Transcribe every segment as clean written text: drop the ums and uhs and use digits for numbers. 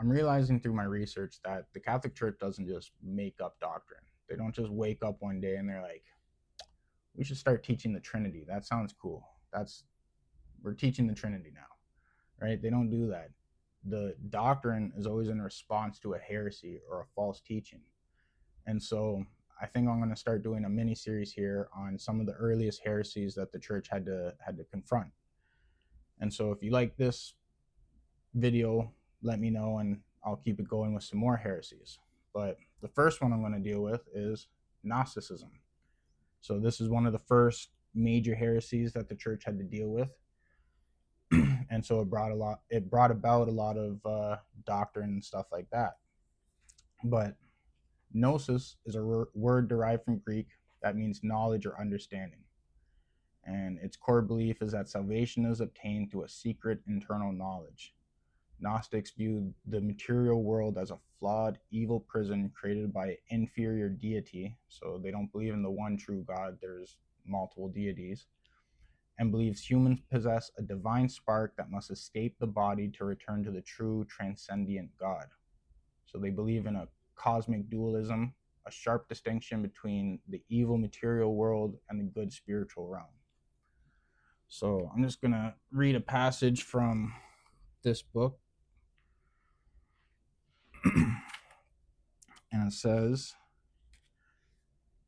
I'm realizing through my research that the Catholic Church doesn't just make up doctrine. They don't just wake up one day and they're like, we should start teaching the Trinity. That sounds cool. We're teaching the Trinity now, right? They don't do that. The doctrine is always in response to a heresy or a false teaching. And so I think I'm going to start doing a mini series here on some of the earliest heresies that the church had to confront. And so if you like this video, let me know and I'll keep it going with some more heresies. But the first one I'm going to deal with is Gnosticism. So this is one of the first major heresies that the church had to deal with. And so it brought about a lot of doctrine and stuff like that. But gnosis is a word derived from Greek that means knowledge or understanding. And its core belief is that salvation is obtained through a secret internal knowledge. Gnostics view the material world as a flawed, evil prison created by an inferior deity. So they don't believe in the one true God. There's multiple deities. And believes humans possess a divine spark that must escape the body to return to the true transcendent God. So they believe in a cosmic dualism, a sharp distinction between the evil material world and the good spiritual realm. So I'm just going to read a passage from this book. And it says,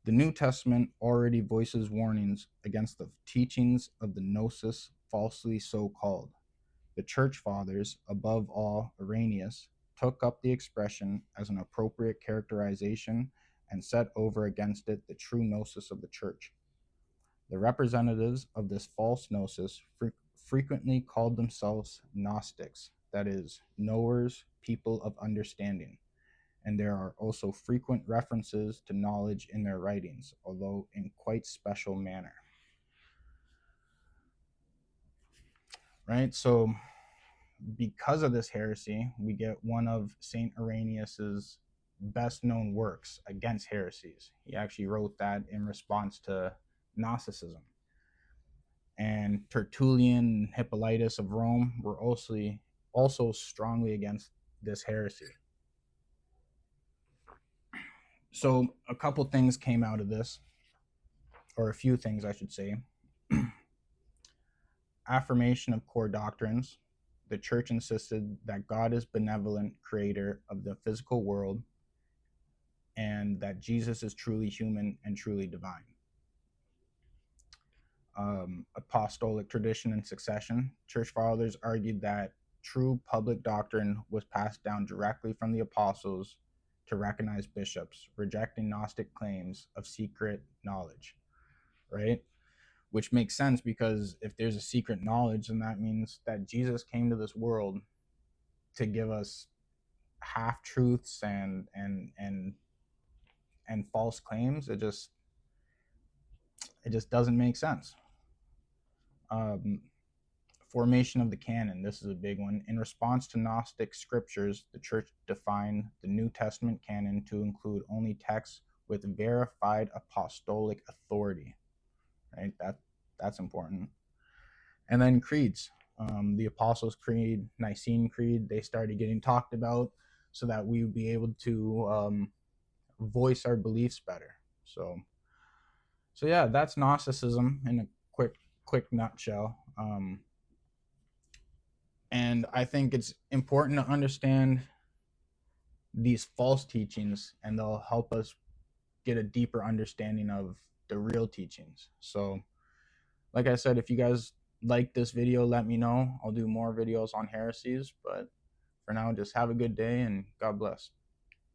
the New Testament already voices warnings against the teachings of the gnosis, falsely so called. The church fathers, above all Irenaeus, took up the expression as an appropriate characterization and set over against it the true gnosis of the church. The representatives of this false gnosis frequently called themselves Gnostics, that is, knowers, people of understanding. And there are also frequent references to knowledge in their writings, although in quite special manner. Right? So because of this heresy, we get one of St. Irenaeus's best known works against heresies. He actually wrote that in response to Gnosticism. And Tertullian and Hippolytus of Rome were also strongly against this heresy. So a couple things came out of this, or a few things I should say. Affirmation of core doctrines. The church insisted that God is benevolent creator of the physical world and that Jesus is truly human and truly divine. Apostolic tradition and succession. Church fathers argued that true public doctrine was passed down directly from the apostles to recognize bishops, rejecting Gnostic claims of secret knowledge, right? Which makes sense, because if there's a secret knowledge, then that means that Jesus came to this world to give us half truths and false claims. It just doesn't make sense. Formation of the canon. This is a big one. In response to Gnostic scriptures, the church defined the New Testament canon to include only texts with verified apostolic authority. Right? That's important. And then creeds. The Apostles' Creed, Nicene Creed, they started getting talked about so that we would be able to voice our beliefs better. So yeah, that's Gnosticism in a quick nutshell. And I think it's important to understand these false teachings, and they'll help us get a deeper understanding of the real teachings. So like I said, if you guys like this video, let me know. I'll do more videos on heresies, but for now, just have a good day and God bless.